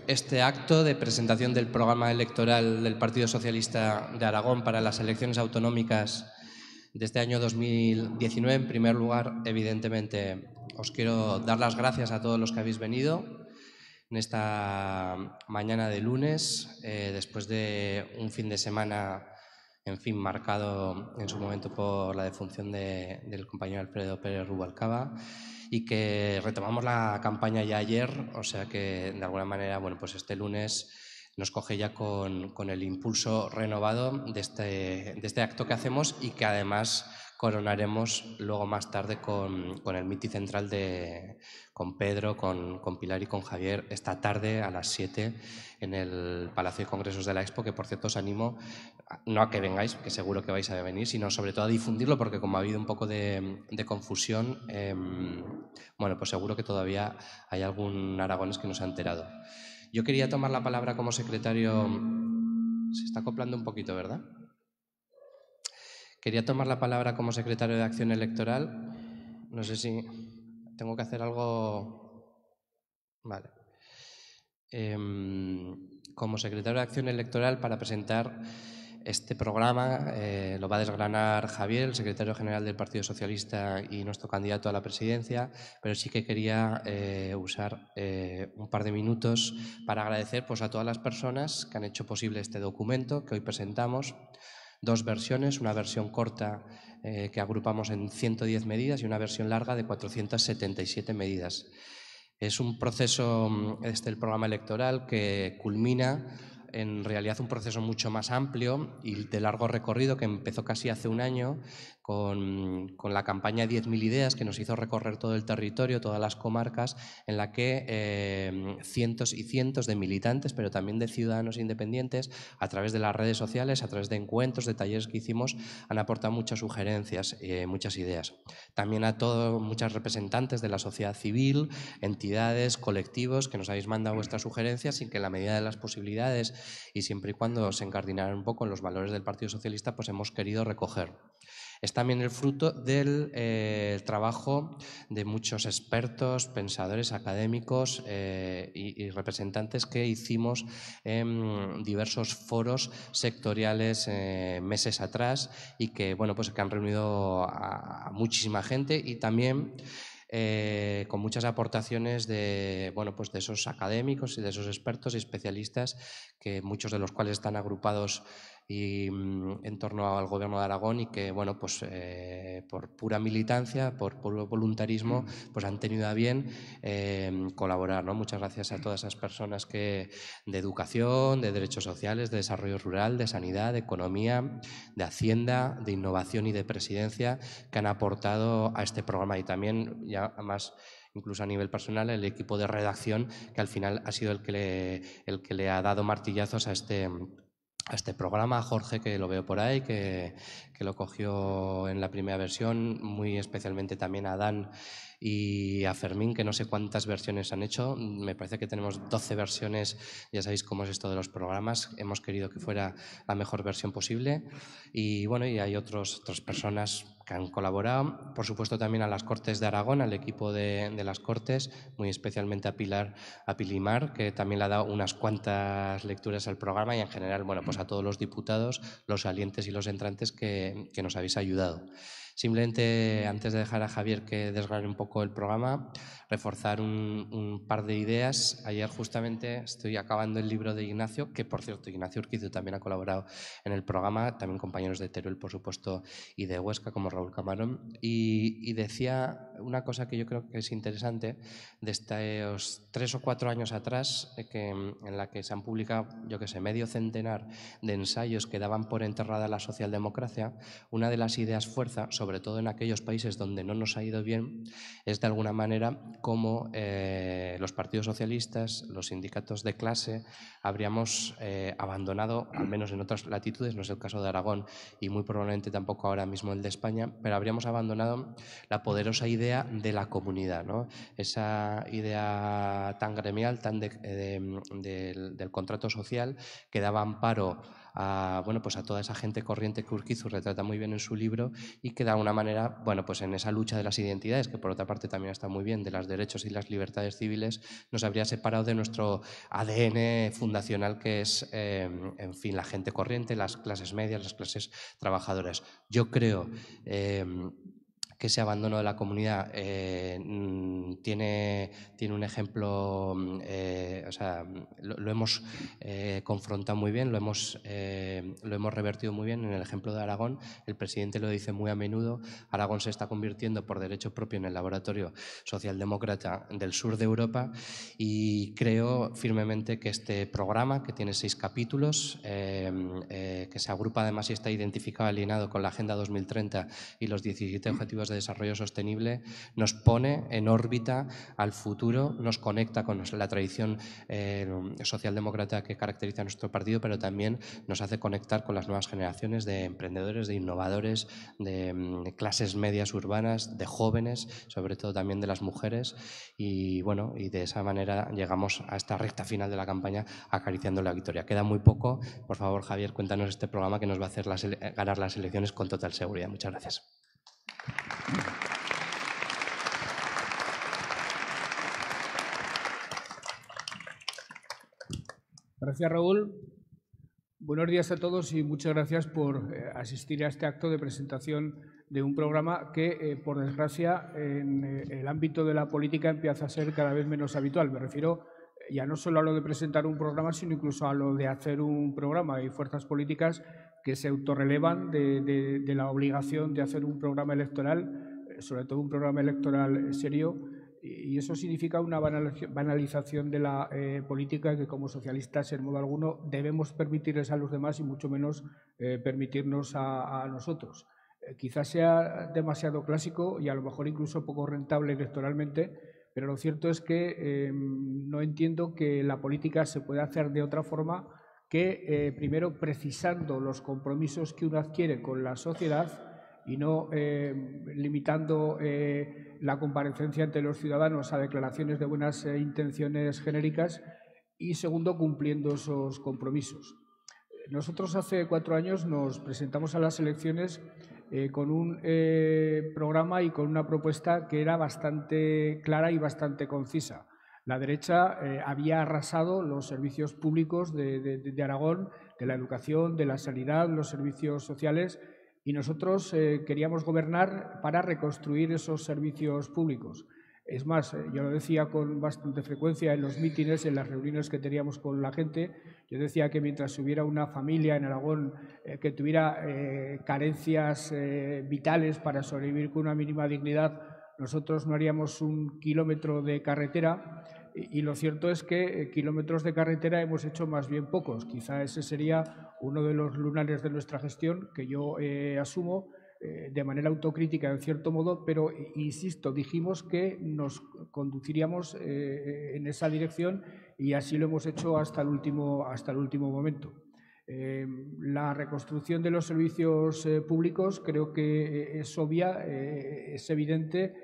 este acto de presentación del programa electoral del Partido Socialista de Aragón para las elecciones autonómicas de este año 2019. En primer lugar, evidentemente, os quiero dar las gracias a todos los que habéis venido en esta mañana de lunes, después de un fin de semana, en fin, marcado en su momento por la defunción del compañero Alfredo Pérez Rubalcaba, y que retomamos la campaña ya ayer, o sea que de alguna manera, bueno, pues este lunes nos coge ya con el impulso renovado de este acto que hacemos y que además coronaremos luego más tarde con el mitin central con Pedro, con Pilar y con Javier esta tarde a las 7 en el Palacio de Congresos de la Expo, que por cierto os animo no a que vengáis, que seguro que vais a venir, sino sobre todo a difundirlo, porque como ha habido un poco de confusión, bueno, pues seguro que todavía hay algún aragonés que no se ha enterado. Yo quería tomar la palabra como secretario. Se está acoplando un poquito, ¿verdad? Quería tomar la palabra como secretario de Acción Electoral. No sé si tengo que hacer algo. Vale. Como secretario de Acción Electoral para presentar este programa, lo va a desgranar Javier, el secretario general del Partido Socialista y nuestro candidato a la presidencia, pero sí que quería usar un par de minutos para agradecer pues, a todas las personas que han hecho posible este documento que hoy presentamos. Dos versiones, una versión corta que agrupamos en 110 medidas y una versión larga de 477 medidas. Es un proceso, el programa electoral, que culmina en realidad un proceso mucho más amplio y de largo recorrido que empezó casi hace un año con la campaña 10.000 ideas, que nos hizo recorrer todo el territorio, todas las comarcas, en la que cientos y cientos de militantes, pero también de ciudadanos independientes, a través de las redes sociales, a través de encuentros, de talleres que hicimos, han aportado muchas sugerencias, muchas ideas. También a muchas representantes de la sociedad civil, entidades, colectivos, que nos habéis mandado vuestras sugerencias y que en la medida de las posibilidades y siempre y cuando se encardinaran un poco en los valores del Partido Socialista, pues hemos querido recoger. Es también el fruto del trabajo de muchos expertos, pensadores, académicos y representantes que hicimos en diversos foros sectoriales meses atrás y que, bueno, pues que han reunido a muchísima gente y también con muchas aportaciones de, bueno, pues de esos académicos y de esos expertos y especialistas, que muchos de los cuales están agrupados en torno al Gobierno de Aragón y que, bueno, pues por pura militancia, por puro voluntarismo, pues han tenido a bien colaborar, ¿no? Muchas gracias a todas esas personas de educación, de derechos sociales, de desarrollo rural, de sanidad, de economía, de hacienda, de innovación y de presidencia, que han aportado a este programa. Y también, ya más incluso a nivel personal, el equipo de redacción, que al final ha sido el que le ha dado martillazos a este programa, a Jorge, que lo veo por ahí, que lo cogió en la primera versión, muy especialmente también a Dan y a Fermín, que no sé cuántas versiones han hecho. Me parece que tenemos 12 versiones, ya sabéis cómo es esto de los programas. Hemos querido que fuera la mejor versión posible. Y bueno, y hay otras personas que han colaborado. Por supuesto también a las Cortes de Aragón, al equipo de las Cortes, muy especialmente a Pilimar, que también le ha dado unas cuantas lecturas al programa, y en general, bueno, pues a todos los diputados, los salientes y los entrantes que nos habéis ayudado. Simplemente, antes de dejar a Javier que desgrane un poco el programa, reforzar un par de ideas. Ayer justamente estoy acabando el libro de Ignacio, que por cierto Ignacio Urquizu también ha colaborado en el programa, también compañeros de Teruel, por supuesto, y de Huesca, como Raúl Camarón, y decía una cosa que yo creo que es interesante de estos 3 o 4 años atrás, en la que se han publicado, yo que sé, medio centenar de ensayos que daban por enterrada la socialdemocracia. Una de las ideas fuerza, sobre todo en aquellos países donde no nos ha ido bien, es de alguna manera cómo los partidos socialistas, los sindicatos de clase, habríamos abandonado, al menos en otras latitudes, no es el caso de Aragón y muy probablemente tampoco ahora mismo el de España, pero habríamos abandonado la poderosa idea de la comunidad, ¿no? Esa idea tan gremial, tan del contrato social, que daba amparo a, bueno, pues a toda esa gente corriente que Urquizu retrata muy bien en su libro y que alguna manera, bueno, pues en esa lucha de las identidades, que por otra parte también está muy bien, de los derechos y las libertades civiles, nos habría separado de nuestro ADN fundacional, que es, en fin, la gente corriente, las clases medias, las clases trabajadoras. Yo creo que ese abandono de la comunidad tiene un ejemplo, o sea, lo hemos confrontado muy bien, lo hemos revertido muy bien en el ejemplo de Aragón. El presidente lo dice muy a menudo: Aragón se está convirtiendo por derecho propio en el laboratorio socialdemócrata del sur de Europa, y creo firmemente que este programa, que tiene 6 capítulos, que se agrupa además y está identificado, alineado con la Agenda 2030 y los 17 Objetivos de Desarrollo Sostenible, nos pone en órbita al futuro, nos conecta con la tradición socialdemócrata que caracteriza a nuestro partido, pero también nos hace conectar con las nuevas generaciones de emprendedores, de innovadores, de clases medias urbanas, de jóvenes, sobre todo también de las mujeres, y bueno, y de esa manera llegamos a esta recta final de la campaña acariciando la victoria. Queda muy poco. Por favor, Javier, cuéntanos este programa que nos va a hacer ganar las elecciones con total seguridad. Muchas gracias. Gracias, Raúl. Buenos días a todos y muchas gracias por asistir a este acto de presentación de un programa que, por desgracia, en el ámbito de la política empieza a ser cada vez menos habitual. Me refiero ya no solo a lo de presentar un programa, sino incluso a lo de hacer un programa. Hay fuerzas políticas que se autorrelevan de la obligación de hacer un programa electoral, sobre todo un programa electoral serio, y eso significa una banalización de la política que, como socialistas, en modo alguno debemos permitirles a los demás y mucho menos permitirnos a nosotros. Quizás sea demasiado clásico y a lo mejor incluso poco rentable electoralmente, pero lo cierto es que no entiendo que la política se pueda hacer de otra forma que, primero, precisando los compromisos que uno adquiere con la sociedad y no limitando la comparecencia ante los ciudadanos a declaraciones de buenas intenciones genéricas, y segundo, cumpliendo esos compromisos. Nosotros hace 4 años nos presentamos a las elecciones con un programa y con una propuesta que era bastante clara y bastante concisa. La derecha había arrasado los servicios públicos de Aragón, de la educación, de la sanidad, los servicios sociales, y nosotros queríamos gobernar para reconstruir esos servicios públicos. Es más, yo lo decía con bastante frecuencia en los mítines, en las reuniones que teníamos con la gente. Yo decía que mientras hubiera una familia en Aragón que tuviera carencias vitales para sobrevivir con una mínima dignidad, nosotros no haríamos un kilómetro de carretera. Y lo cierto es que kilómetros de carretera hemos hecho más bien pocos. Quizá ese sería uno de los lunares de nuestra gestión, que yo asumo de manera autocrítica en cierto modo, pero insisto, dijimos que nos conduciríamos en esa dirección y así lo hemos hecho hasta el último momento. La reconstrucción de los servicios públicos creo que es obvia, es evidente.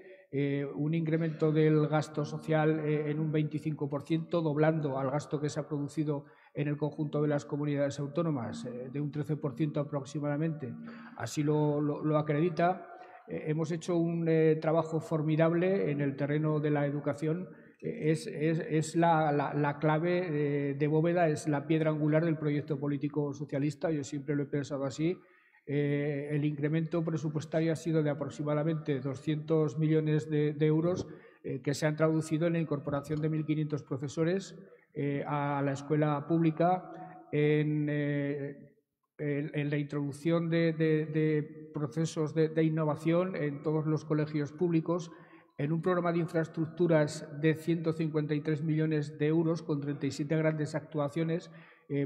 Un incremento del gasto social en un 25%, doblando al gasto que se ha producido en el conjunto de las comunidades autónomas, de un 13% aproximadamente. Así lo acredita. Hemos hecho un trabajo formidable en el terreno de la educación. Es la clave de bóveda, es la piedra angular del proyecto político socialista. Yo siempre lo he pensado así. El incremento presupuestario ha sido de aproximadamente 200 millones de euros que se han traducido en la incorporación de 1.500 profesores a la escuela pública, en la introducción de procesos de innovación en todos los colegios públicos, en un programa de infraestructuras de 153 millones de euros con 37 grandes actuaciones.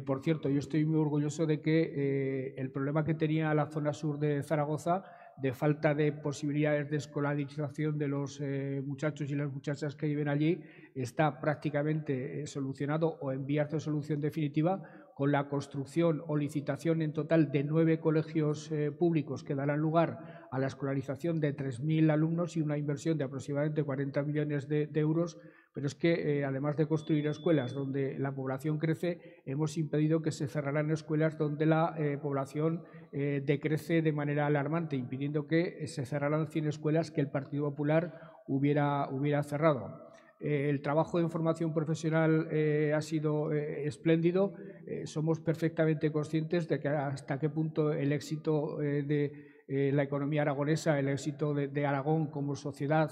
Por cierto, yo estoy muy orgulloso de que el problema que tenía la zona sur de Zaragoza, de falta de posibilidades de escolarización de los muchachos y las muchachas que viven allí, está prácticamente solucionado o en vías de solución definitiva, con la construcción o licitación en total de 9 colegios públicos que darán lugar a la escolarización de 3.000 alumnos y una inversión de aproximadamente 40 millones de euros, Pero es que, además de construir escuelas donde la población crece, hemos impedido que se cerraran escuelas donde la población decrece de manera alarmante, impidiendo que se cerraran 100 escuelas que el Partido Popular hubiera cerrado. El trabajo de formación profesional ha sido espléndido. Somos perfectamente conscientes de que hasta qué punto el éxito de la economía aragonesa, el éxito de Aragón como sociedad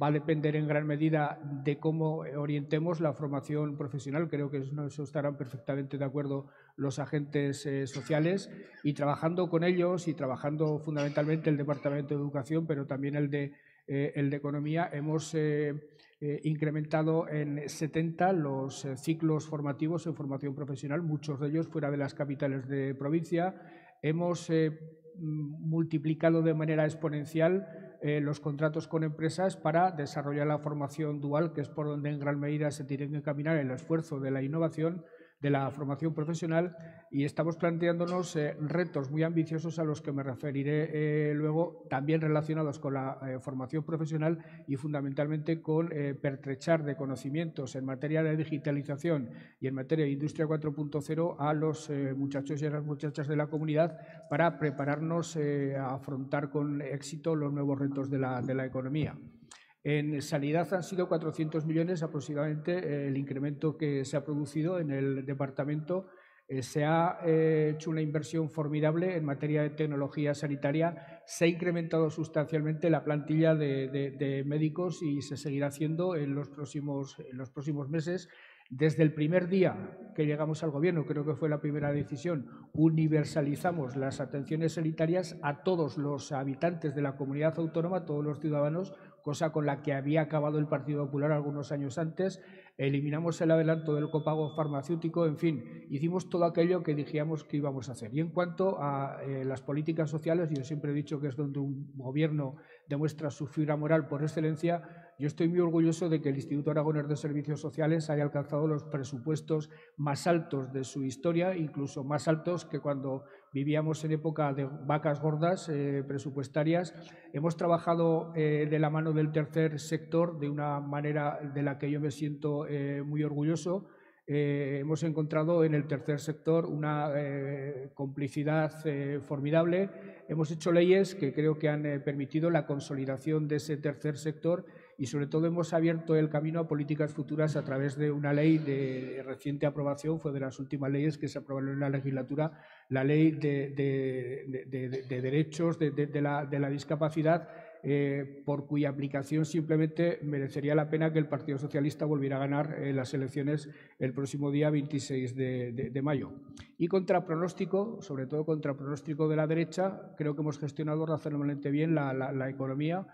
va a depender en gran medida de cómo orientemos la formación profesional. Creo que en eso estarán perfectamente de acuerdo los agentes sociales, y trabajando con ellos y trabajando fundamentalmente el Departamento de Educación, pero también el de Economía, hemos incrementado en 70 los ciclos formativos en formación profesional, muchos de ellos fuera de las capitales de provincia. Hemos multiplicado de manera exponencial los contratos con empresas para desarrollar la formación dual, que es por donde en gran medida se tiene que caminar el esfuerzo de la innovación, de la formación profesional, y estamos planteándonos retos muy ambiciosos a los que me referiré luego, también relacionados con la formación profesional y fundamentalmente con pertrechar de conocimientos en materia de digitalización y en materia de Industria 4.0 a los muchachos y a las muchachas de la comunidad para prepararnos a afrontar con éxito los nuevos retos de la economía. En sanidad han sido 400 millones aproximadamente el incremento que se ha producido en el departamento. Se ha hecho una inversión formidable en materia de tecnología sanitaria. Se ha incrementado sustancialmente la plantilla de médicos y se seguirá haciendo en los próximos meses. Desde el primer día que llegamos al Gobierno, creo que fue la primera decisión, universalizamos las atenciones sanitarias a todos los habitantes de la comunidad autónoma, a todos los ciudadanos, cosa con la que había acabado el Partido Popular algunos años antes. Eliminamos el adelanto del copago farmacéutico, en fin, hicimos todo aquello que dijimos que íbamos a hacer. Y en cuanto a las políticas sociales, yo siempre he dicho que es donde un gobierno demuestra su fibra moral por excelencia. Yo estoy muy orgulloso de que el Instituto Aragonés de Servicios Sociales haya alcanzado los presupuestos más altos de su historia, incluso más altos que cuando vivíamos en época de vacas gordas presupuestarias. Hemos trabajado de la mano del tercer sector de una manera de la que yo me siento muy orgulloso. Hemos encontrado en el tercer sector una complicidad formidable. Hemos hecho leyes que creo que han permitido la consolidación de ese tercer sector, y sobre todo hemos abierto el camino a políticas futuras a través de una ley de reciente aprobación, fue de las últimas leyes que se aprobaron en la legislatura, la ley de derechos de la discapacidad, por cuya aplicación simplemente merecería la pena que el Partido Socialista volviera a ganar las elecciones el próximo día 26 de mayo. Y contra pronóstico, sobre todo contra pronóstico de la derecha, creo que hemos gestionado razonablemente bien la economía,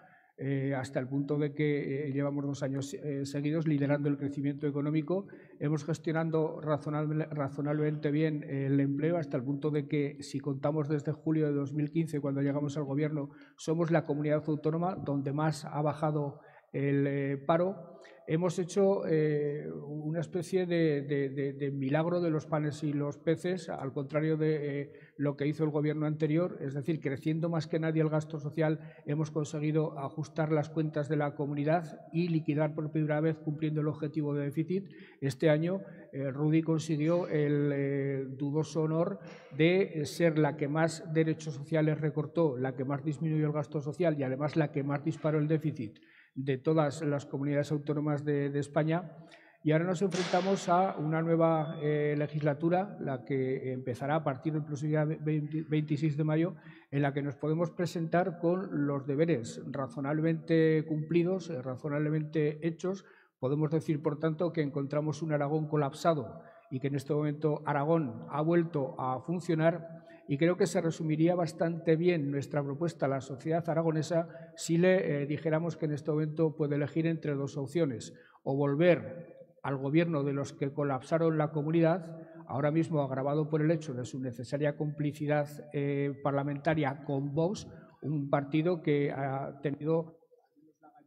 hasta el punto de que llevamos 2 años seguidos liderando el crecimiento económico. Hemos gestionado razonablemente bien el empleo, hasta el punto de que, si contamos desde julio de 2015, cuando llegamos al Gobierno, somos la comunidad autónoma donde más ha bajado el paro. Hemos hecho una especie de milagro de los panes y los peces, al contrario de lo que hizo el Gobierno anterior, es decir, creciendo más que nadie el gasto social, hemos conseguido ajustar las cuentas de la comunidad y liquidar por primera vez, cumpliendo el objetivo de déficit. Este año Rudy consiguió el dudoso honor de ser la que más derechos sociales recortó, la que más disminuyó el gasto social y además la que más disparó el déficit de todas las comunidades autónomas de España. Y ahora nos enfrentamos a una nueva legislatura, la que empezará a partir del próximo día 26 de mayo, en la que nos podemos presentar con los deberes razonablemente cumplidos, razonablemente hechos. Podemos decir, por tanto, que encontramos un Aragón colapsado y que en este momento Aragón ha vuelto a funcionar. Y creo que se resumiría bastante bien nuestra propuesta a la sociedad aragonesa si le dijéramos que en este momento puede elegir entre 2 opciones: o volver al gobierno de los que colapsaron la comunidad, ahora mismo agravado por el hecho de su necesaria complicidad parlamentaria con Vox, un partido que ha tenido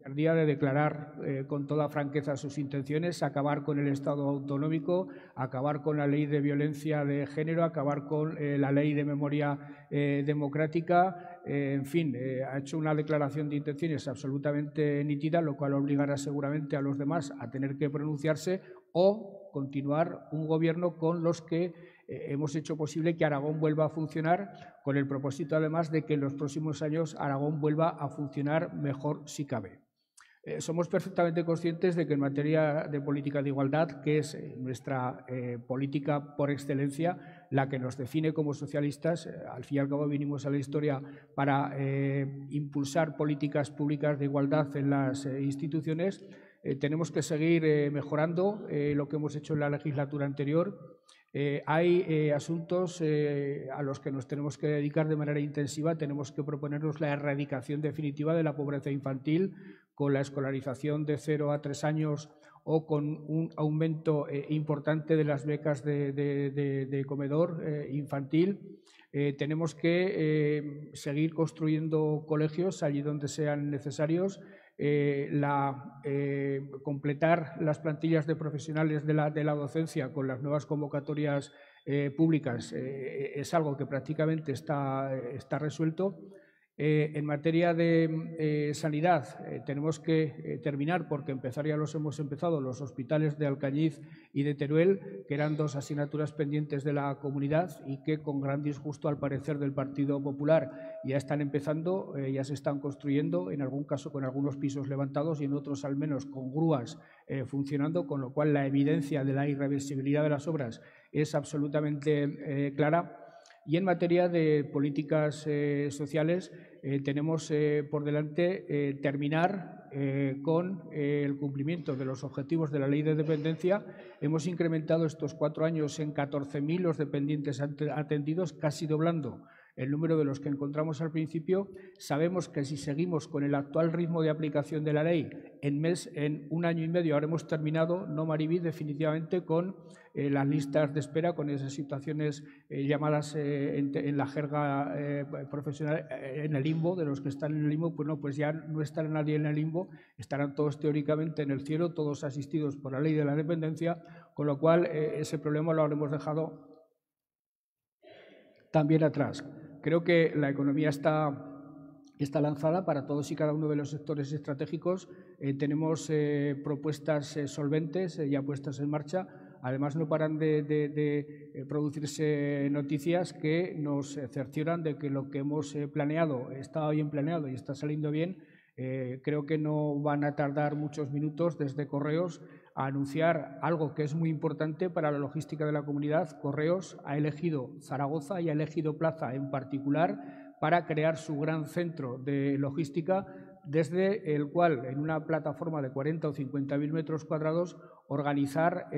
el día de declarar con toda franqueza sus intenciones, acabar con el Estado autonómico, acabar con la ley de violencia de género, acabar con la ley de memoria democrática, en fin, ha hecho una declaración de intenciones absolutamente nítida, lo cual obligará seguramente a los demás a tener que pronunciarse o continuar un gobierno con los que hemos hecho posible que Aragón vuelva a funcionar, con el propósito además de que en los próximos años Aragón vuelva a funcionar mejor si cabe. Somos perfectamente conscientes de que en materia de política de igualdad, que es nuestra política por excelencia, la que nos define como socialistas, al fin y al cabo vinimos a la historia para impulsar políticas públicas de igualdad en las instituciones, tenemos que seguir mejorando lo que hemos hecho en la legislatura anterior. Hay asuntos a los que nos tenemos que dedicar de manera intensiva. Tenemos que proponernos la erradicación definitiva de la pobreza infantil con la escolarización de 0 a 3 años o con un aumento importante de las becas de comedor infantil. Tenemos que seguir construyendo colegios allí donde sean necesarios. Completar las plantillas de profesionales de la docencia con las nuevas convocatorias públicas es algo que prácticamente está resuelto. En materia de sanidad tenemos que terminar, porque empezar ya los hemos empezado, los hospitales de Alcañiz y de Teruel, que eran 2 asignaturas pendientes de la comunidad y que con gran disgusto al parecer del Partido Popular ya están empezando, ya se están construyendo, en algún caso con algunos pisos levantados y en otros al menos con grúas funcionando, con lo cual la evidencia de la irreversibilidad de las obras es absolutamente clara. Y en materia de políticas sociales tenemos por delante terminar con el cumplimiento de los objetivos de la Ley de Dependencia. Hemos incrementado estos 4 años en 14.000 los dependientes atendidos, casi doblando el número de los que encontramos al principio. Sabemos que si seguimos con el actual ritmo de aplicación de la ley, en 1 año y medio habremos terminado, no Mariví, definitivamente con las listas de espera, con esas situaciones llamadas en la jerga profesional en el limbo, de los que están en el limbo, pues no, pues ya no estará nadie en el limbo, estarán todos teóricamente en el cielo, todos asistidos por la ley de la dependencia, con lo cual ese problema lo habremos dejado también atrás. Creo que la economía está lanzada para todos y cada uno de los sectores estratégicos. Tenemos propuestas solventes ya puestas en marcha. Además, no paran de producirse noticias que nos cercioran de que lo que hemos planeado estaba bien planeado y está saliendo bien. Creo que no van a tardar muchos minutos desde Correos a anunciar algo que es muy importante para la logística de la comunidad. Correos ha elegido Zaragoza y ha elegido Plaza en particular para crear su gran centro de logística, desde el cual, en una plataforma de 40 o 50.000 metros cuadrados, organizar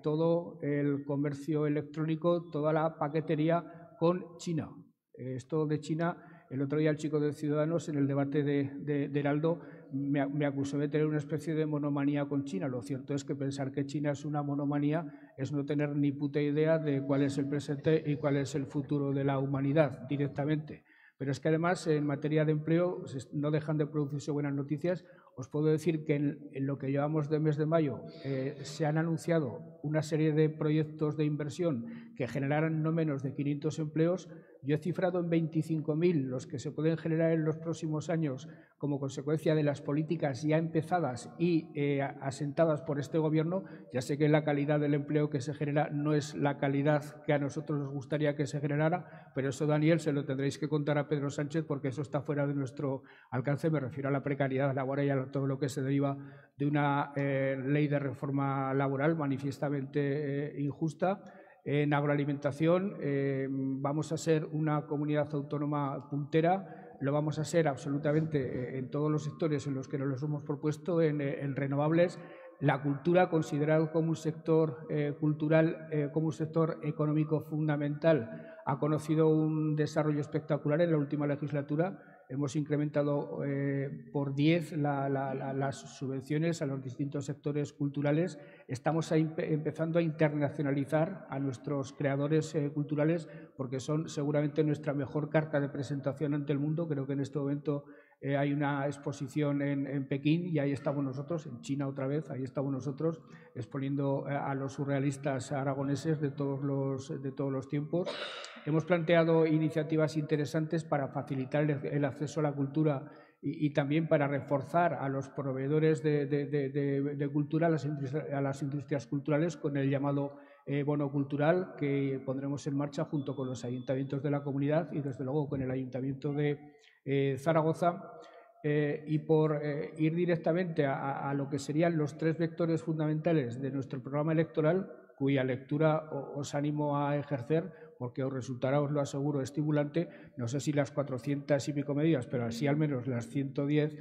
todo el comercio electrónico, toda la paquetería con China. Esto de China, el otro día el chico de Ciudadanos, en el debate de Heraldo, me acusó de tener una especie de monomanía con China. Lo cierto es que pensar que China es una monomanía es no tener ni puta idea de cuál es el presente y cuál es el futuro de la humanidad directamente. Pero es que además en materia de empleo no dejan de producirse buenas noticias. Os puedo decir que en lo que llevamos de mes de mayo se han anunciado una serie de proyectos de inversión que generarán no menos de 500 empleos. Yo he cifrado en 25.000 los que se pueden generar en los próximos años como consecuencia de las políticas ya empezadas y asentadas por este Gobierno. Ya sé que la calidad del empleo que se genera no es la calidad que a nosotros nos gustaría que se generara, pero eso, Daniel, se lo tendréis que contar a Pedro Sánchez, porque eso está fuera de nuestro alcance. Me refiero a la precariedad laboral y a todo lo que se deriva de una ley de reforma laboral manifiestamente injusta. En agroalimentación vamos a ser una comunidad autónoma puntera. Lo vamos a ser absolutamente en todos los sectores en los que nos los hemos propuesto, en renovables. La cultura, considerado como un sector cultural, como un sector económico fundamental, ha conocido un desarrollo espectacular en la última legislatura. Hemos incrementado por 10 las subvenciones a los distintos sectores culturales. Estamos empezando a internacionalizar a nuestros creadores culturales, porque son seguramente nuestra mejor carta de presentación ante el mundo. Creo que en este momento hay una exposición en Pekín y ahí estamos nosotros, en China otra vez, ahí estamos nosotros exponiendo a los surrealistas aragoneses de todos los tiempos. Hemos planteado iniciativas interesantes para facilitar el acceso a la cultura y también para reforzar a los proveedores de cultura, a las industrias culturales, con el llamado bono cultural, que pondremos en marcha junto con los ayuntamientos de la comunidad y, desde luego, con el Ayuntamiento de Zaragoza. Y por ir directamente a lo que serían los 3 vectores fundamentales de nuestro programa electoral, cuya lectura os animo a ejercer, porque os resultará, os lo aseguro, estimulante. No sé si las 400 y pico medidas, pero así al menos las 110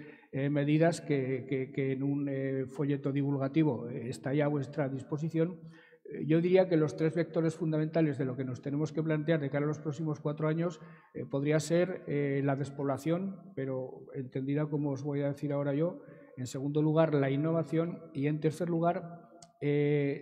medidas que en un folleto divulgativo está ya a vuestra disposición. Yo diría que los 3 vectores fundamentales de lo que nos tenemos que plantear de cara a los próximos 4 años podría ser la despoblación, pero entendida como os voy a decir ahora yo. En segundo lugar, la innovación. Y en tercer lugar,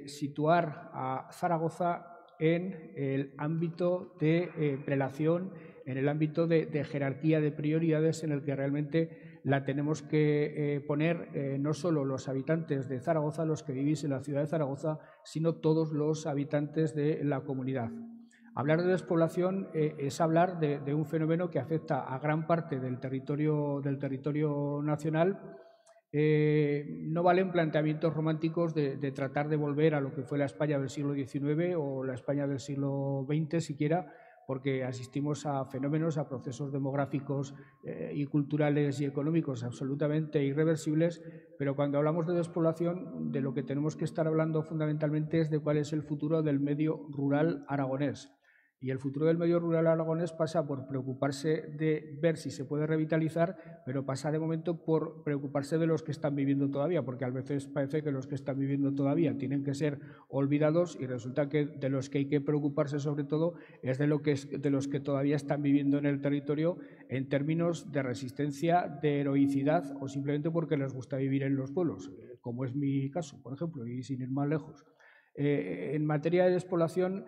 situar a Zaragoza en el ámbito de prelación, en el ámbito de jerarquía de prioridades, en el que realmente la tenemos que poner no solo los habitantes de Zaragoza, los que vivís en la ciudad de Zaragoza, sino todos los habitantes de la comunidad. Hablar de despoblación es hablar de un fenómeno que afecta a gran parte del territorio nacional. No valen planteamientos románticos de tratar de volver a lo que fue la España del siglo XIX o la España del siglo XX siquiera, porque asistimos a fenómenos, a procesos demográficos y culturales y económicos absolutamente irreversibles, pero cuando hablamos de despoblación, de lo que tenemos que estar hablando fundamentalmente es de cuál es el futuro del medio rural aragonés. Y el futuro del medio rural aragonés pasa por preocuparse de ver si se puede revitalizar, pero pasa de momento por preocuparse de los que están viviendo todavía, porque a veces parece que los que están viviendo todavía tienen que ser olvidados y resulta que de los que hay que preocuparse sobre todo es de los que todavía están viviendo en el territorio en términos de resistencia, de heroicidad o simplemente porque les gusta vivir en los pueblos, como es mi caso, por ejemplo, y sin ir más lejos. En materia de despoblación,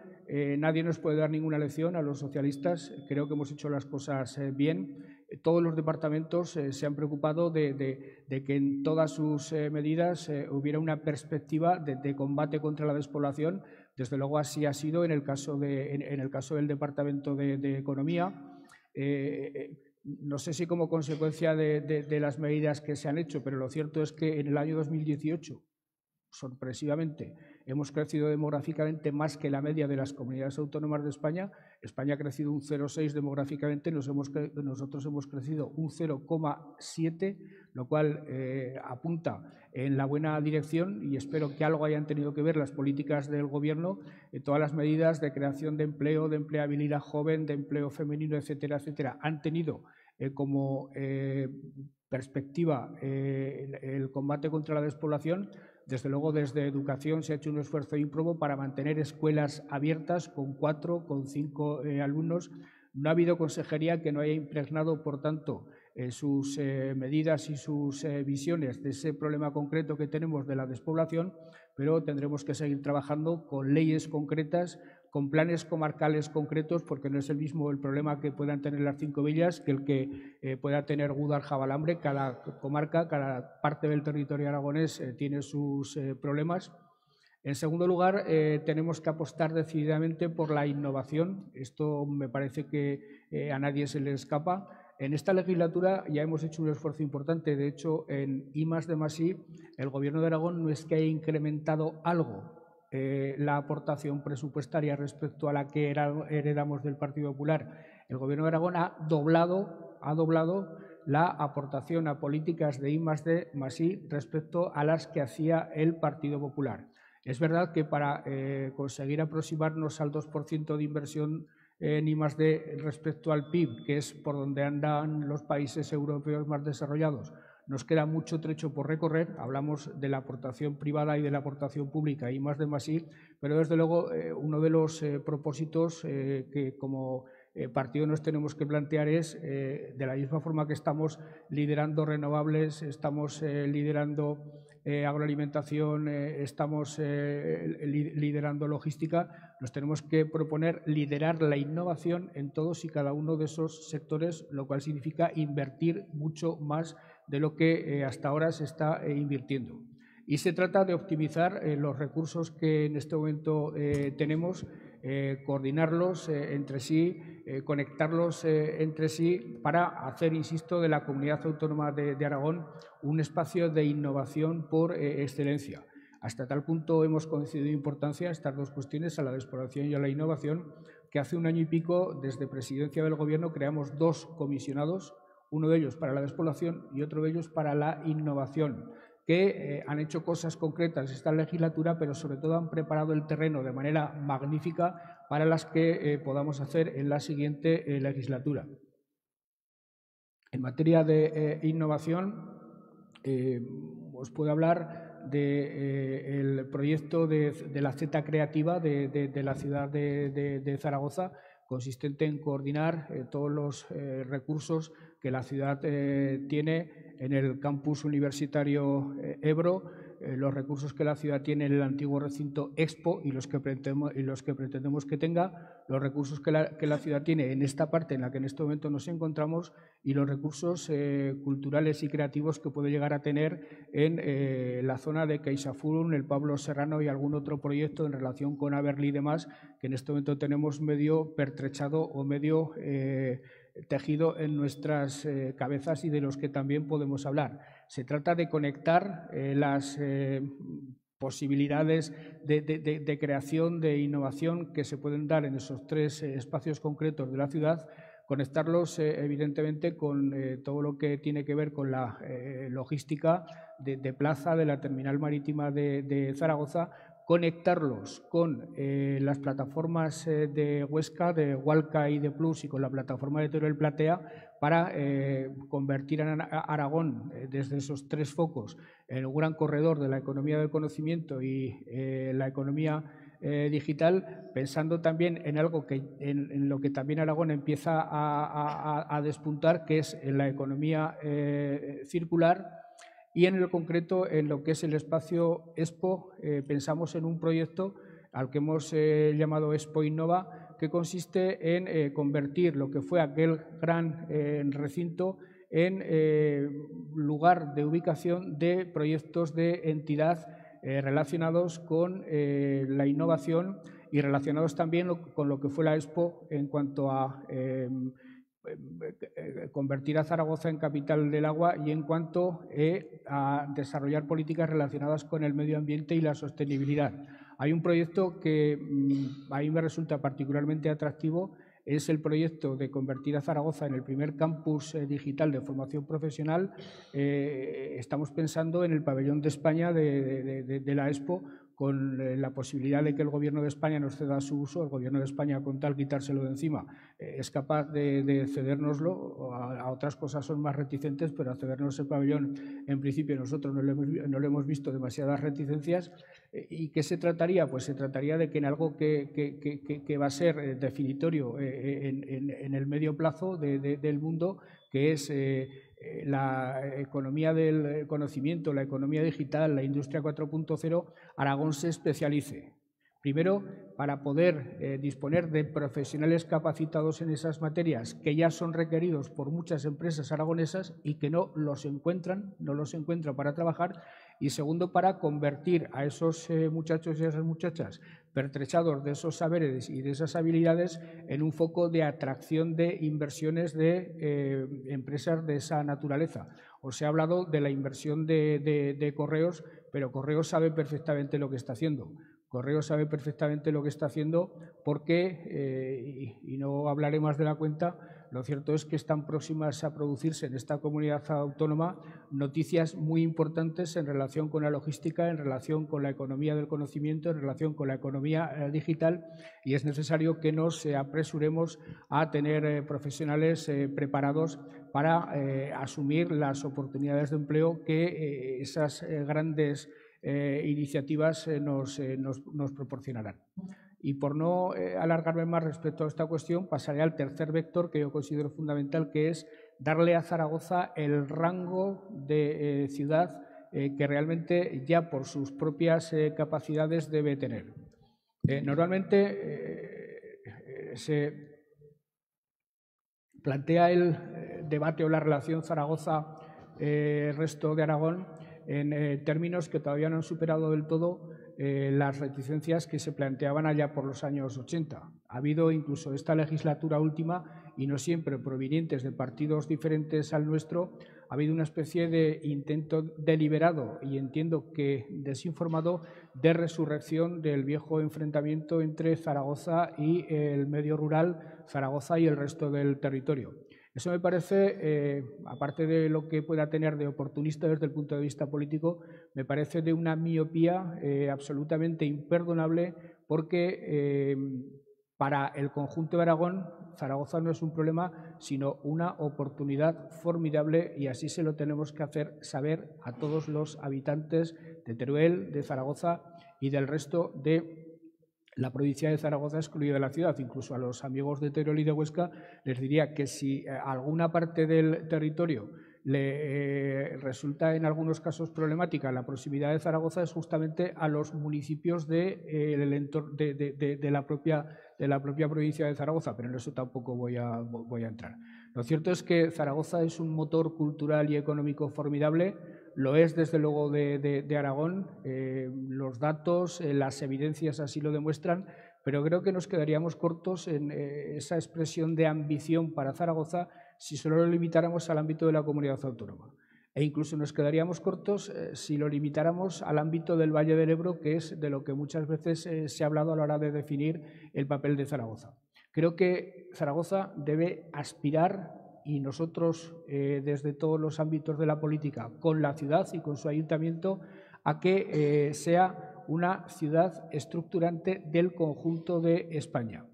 nadie nos puede dar ninguna lección a los socialistas. Creo que hemos hecho las cosas bien. Todos los departamentos se han preocupado de que en todas sus medidas hubiera una perspectiva de combate contra la despoblación. Desde luego así ha sido en el caso del Departamento de Economía. No sé si como consecuencia de las medidas que se han hecho, pero lo cierto es que en el año 2018, sorpresivamente, hemos crecido demográficamente más que la media de las comunidades autónomas de España. España ha crecido un 0,6 demográficamente, nosotros hemos crecido un 0,7, lo cual apunta en la buena dirección y espero que algo hayan tenido que ver las políticas del Gobierno, todas las medidas de creación de empleo, de empleabilidad joven, de empleo femenino, etcétera, etcétera, han tenido como perspectiva el combate contra la despoblación. Desde luego, desde Educación se ha hecho un esfuerzo ímprobo para mantener escuelas abiertas con 4, con 5 alumnos. No ha habido consejería que no haya impregnado, por tanto, sus medidas y sus visiones de ese problema concreto que tenemos de la despoblación, pero tendremos que seguir trabajando con leyes concretas, con planes comarcales concretos, porque no es el mismo el problema que puedan tener las 5 villas que el que pueda tener Gúdar-Jabalambre. Cada comarca, cada parte del territorio aragonés tiene sus problemas. En segundo lugar, tenemos que apostar decididamente por la innovación. Esto me parece que a nadie se le escapa. En esta legislatura ya hemos hecho un esfuerzo importante. De hecho, en I+D+I, el Gobierno de Aragón no es que haya incrementado algo la aportación presupuestaria respecto a la que heredamos del Partido Popular. El Gobierno de Aragón ha doblado la aportación a políticas de I+D+I respecto a las que hacía el Partido Popular. Es verdad que para conseguir aproximarnos al 2% de inversión en I+D respecto al PIB, que es por donde andan los países europeos más desarrollados, nos queda mucho trecho por recorrer. Hablamos de la aportación privada y de la aportación pública I+D+I, pero desde luego uno de los propósitos que como partido nos tenemos que plantear es, de la misma forma que estamos liderando renovables, estamos liderando agroalimentación estamos liderando logística, nos tenemos que proponer liderar la innovación en todos y cada uno de esos sectores, lo cual significa invertir mucho más de lo que hasta ahora se está invirtiendo. Y se trata de optimizar los recursos que en este momento tenemos, coordinarlos entre sí, conectarlos entre sí para hacer, insisto, de la Comunidad Autónoma de Aragón un espacio de innovación por excelencia. Hasta tal punto hemos concedido importancia a estas dos cuestiones, a la exploración y a la innovación, que hace un año y pico, desde Presidencia del Gobierno, creamos dos comisionados, uno de ellos para la despoblación y otro de ellos para la innovación, que han hecho cosas concretas esta legislatura, pero sobre todo han preparado el terreno de manera magnífica para las que podamos hacer en la siguiente legislatura. En materia de innovación, os puedo hablar del proyecto de la Z Creativa de la ciudad de Zaragoza, consistente en coordinar todos los recursos que la ciudad tiene en el campus universitario Ebro, los recursos que la ciudad tiene en el antiguo recinto Expo y los que pretendemos que tenga, los recursos que la ciudad tiene en esta parte en la que en este momento nos encontramos y los recursos culturales y creativos que puede llegar a tener en la zona de CaixaForum, el Pablo Serrano y algún otro proyecto en relación con Aberli y demás, que en este momento tenemos medio pertrechado o medio tejido en nuestras cabezas y de los que también podemos hablar. Se trata de conectar las posibilidades de creación, de innovación que se pueden dar en esos tres espacios concretos de la ciudad, conectarlos evidentemente con todo lo que tiene que ver con la logística de plaza de la terminal marítima de Zaragoza, conectarlos con las plataformas de Huesca, de Hualca y de Plus y con la plataforma de Teruel Platea para convertir a Aragón desde esos tres focos en un gran corredor de la economía del conocimiento y la economía digital, pensando también en algo que en lo que también Aragón empieza a despuntar, que es en la economía circular. Y en el concreto, en lo que es el espacio Expo, pensamos en un proyecto al que hemos llamado Expo Innova, que consiste en convertir lo que fue aquel gran recinto en lugar de ubicación de proyectos de entidad relacionados con la innovación y relacionados también con lo que fue la Expo en cuanto a convertir a Zaragoza en capital del agua y en cuanto a desarrollar políticas relacionadas con el medio ambiente y la sostenibilidad. Hay un proyecto que a mí me resulta particularmente atractivo, es el proyecto de convertir a Zaragoza en el primer campus digital de formación profesional. Estamos pensando en el pabellón de España de la Expo, con la posibilidad de que el Gobierno de España nos ceda su uso. El Gobierno de España, con tal quitárselo de encima, es capaz de cedérnoslo. A otras cosas son más reticentes, pero a cedernos el pabellón, en principio, nosotros no le hemos visto demasiadas reticencias. ¿Y qué se trataría? Pues se trataría de que en algo que va a ser definitorio en el medio plazo del mundo, que es la economía del conocimiento, la economía digital, la industria 4.0, Aragón se especialice. Primero, para poder disponer de profesionales capacitados en esas materias que ya son requeridos por muchas empresas aragonesas y que no los encuentran para trabajar. Y segundo, para convertir a esos muchachos y a esas muchachas pertrechados de esos saberes y de esas habilidades en un foco de atracción de inversiones de empresas de esa naturaleza. Os he hablado de la inversión de Correos, pero Correos sabe perfectamente lo que está haciendo. Correos sabe perfectamente lo que está haciendo porque, y no hablaré más de la cuenta, lo cierto es que están próximas a producirse en esta comunidad autónoma noticias muy importantes en relación con la logística, en relación con la economía del conocimiento, en relación con la economía digital, y es necesario que nos apresuremos a tener profesionales preparados para asumir las oportunidades de empleo que esas grandes iniciativas nos proporcionarán. Y por no alargarme más respecto a esta cuestión, pasaré al tercer vector que yo considero fundamental, que es darle a Zaragoza el rango de ciudad que realmente ya por sus propias capacidades debe tener. Normalmente se plantea el debate o la relación Zaragoza-resto de Aragón en términos que todavía no han superado del todo las reticencias que se planteaban allá por los años 80. Ha habido incluso esta legislatura última, y no siempre provenientes de partidos diferentes al nuestro, ha habido una especie de intento deliberado y entiendo que desinformado de resurrección del viejo enfrentamiento entre Zaragoza y el medio rural, Zaragoza y el resto del territorio. Eso me parece, aparte de lo que pueda tener de oportunista desde el punto de vista político, me parece de una miopía absolutamente imperdonable, porque para el conjunto de Aragón, Zaragoza no es un problema, sino una oportunidad formidable, y así se lo tenemos que hacer saber a todos los habitantes de Teruel, de Zaragoza y del resto de la provincia de Zaragoza, excluida de la ciudad. Incluso a los amigos de Teruel y de Huesca les diría que si alguna parte del territorio le resulta en algunos casos problemática la proximidad de Zaragoza, es justamente a los municipios de la propia provincia de Zaragoza, pero en eso tampoco voy a entrar. Lo cierto es que Zaragoza es un motor cultural y económico formidable, lo es desde luego de Aragón, los datos, las evidencias así lo demuestran, pero creo que nos quedaríamos cortos en esa expresión de ambición para Zaragoza si solo lo limitáramos al ámbito de la comunidad autónoma. E incluso nos quedaríamos cortos si lo limitáramos al ámbito del Valle del Ebro, que es de lo que muchas veces se ha hablado a la hora de definir el papel de Zaragoza. Creo que Zaragoza debe aspirar, y nosotros desde todos los ámbitos de la política, con la ciudad y con su ayuntamiento, a que sea una ciudad estructurante del conjunto de España.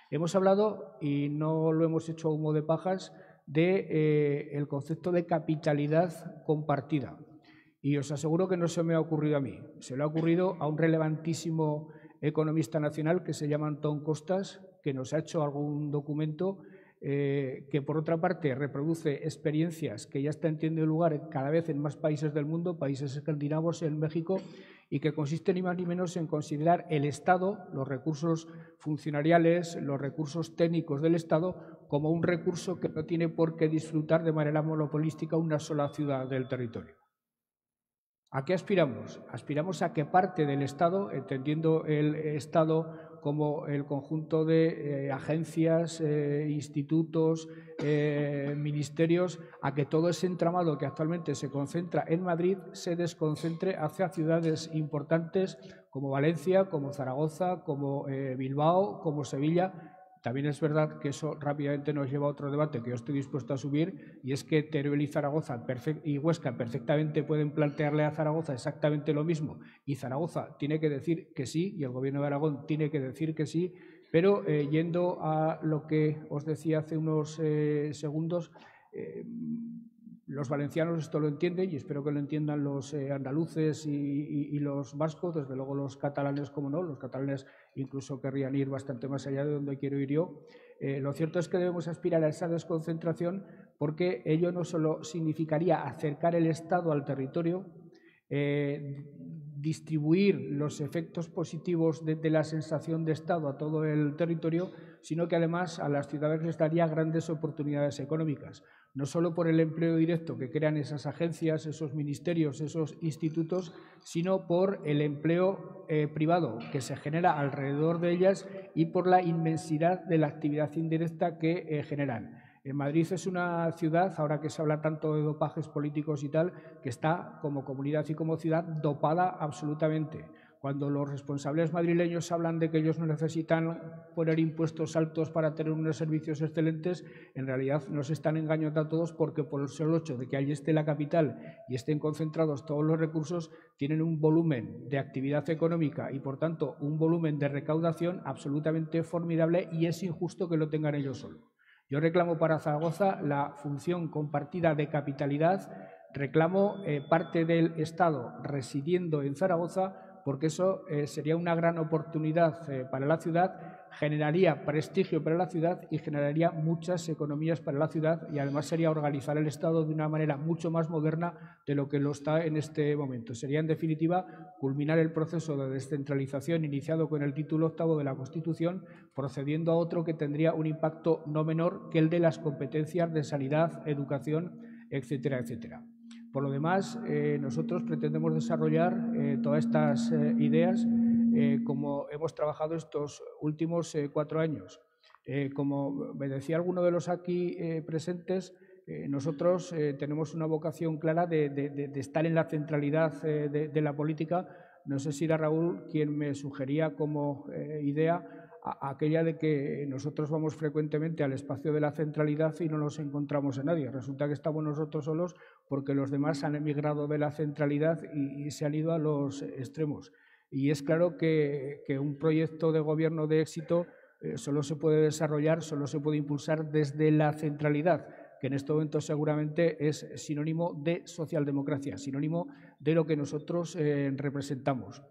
Hemos hablado, y no lo hemos hecho a humo de pajas, del concepto de capitalidad compartida. Y os aseguro que no se me ha ocurrido a mí, se le ha ocurrido a un relevantísimo economista nacional que se llama Antón Costas, que nos ha hecho algún documento que, por otra parte, reproduce experiencias que ya están teniendo lugar cada vez en más países del mundo, países escandinavos, en México, y que consiste ni más ni menos en considerar el Estado, los recursos funcionariales, los recursos técnicos del Estado, como un recurso que no tiene por qué disfrutar de manera monopolística una sola ciudad del territorio. ¿A qué aspiramos? Aspiramos a que parte del Estado, entendiendo el Estado como el conjunto de agencias, institutos, ministerios, a que todo ese entramado que actualmente se concentra en Madrid se desconcentre hacia ciudades importantes como Valencia, como Zaragoza, como Bilbao, como Sevilla. También es verdad que eso rápidamente nos lleva a otro debate que yo estoy dispuesto a subir, y es que Teruel y Zaragoza y Huesca perfectamente pueden plantearle a Zaragoza exactamente lo mismo, y Zaragoza tiene que decir que sí y el Gobierno de Aragón tiene que decir que sí, pero yendo a lo que os decía hace unos segundos, los valencianos esto lo entienden y espero que lo entiendan los andaluces y los vascos, desde luego los catalanes, como no, los catalanes incluso querrían ir bastante más allá de donde quiero ir yo. Lo cierto es que debemos aspirar a esa desconcentración, porque ello no solo significaría acercar el Estado al territorio, distribuir los efectos positivos de la sensación de Estado a todo el territorio, sino que además a las ciudades les daría grandes oportunidades económicas, no solo por el empleo directo que crean esas agencias, esos ministerios, esos institutos, sino por el empleo privado que se genera alrededor de ellas y por la inmensidad de la actividad indirecta que generan. Madrid es una ciudad, ahora que se habla tanto de dopajes políticos y tal, que está como comunidad y como ciudad dopada absolutamente. Cuando los responsables madrileños hablan de que ellos no necesitan poner impuestos altos para tener unos servicios excelentes, en realidad nos están engañando a todos, porque por el solo hecho de que allí esté la capital y estén concentrados todos los recursos, tienen un volumen de actividad económica y, por tanto, un volumen de recaudación absolutamente formidable, y es injusto que lo tengan ellos solos. Yo reclamo para Zaragoza la función compartida de capitalidad, reclamo parte del Estado residiendo en Zaragoza, porque eso sería una gran oportunidad para la ciudad, generaría prestigio para la ciudad y generaría muchas economías para la ciudad, y además sería organizar el Estado de una manera mucho más moderna de lo que lo está en este momento. Sería, en definitiva, culminar el proceso de descentralización iniciado con el título 8º de la Constitución, procediendo a otro que tendría un impacto no menor que el de las competencias de sanidad, educación, etcétera, etcétera. Por lo demás, nosotros pretendemos desarrollar todas estas ideas como hemos trabajado estos últimos 4 años. Como me decía alguno de los aquí presentes, nosotros tenemos una vocación clara de estar en la centralidad de la política. No sé si era Raúl quien me sugería como idea aquella de que nosotros vamos frecuentemente al espacio de la centralidad y no nos encontramos a nadie. Resulta que estamos nosotros solos porque los demás han emigrado de la centralidad y se han ido a los extremos. Y es claro que un proyecto de gobierno de éxito solo se puede desarrollar, solo se puede impulsar desde la centralidad, que en este momento seguramente es sinónimo de socialdemocracia, sinónimo de lo que nosotros representamos.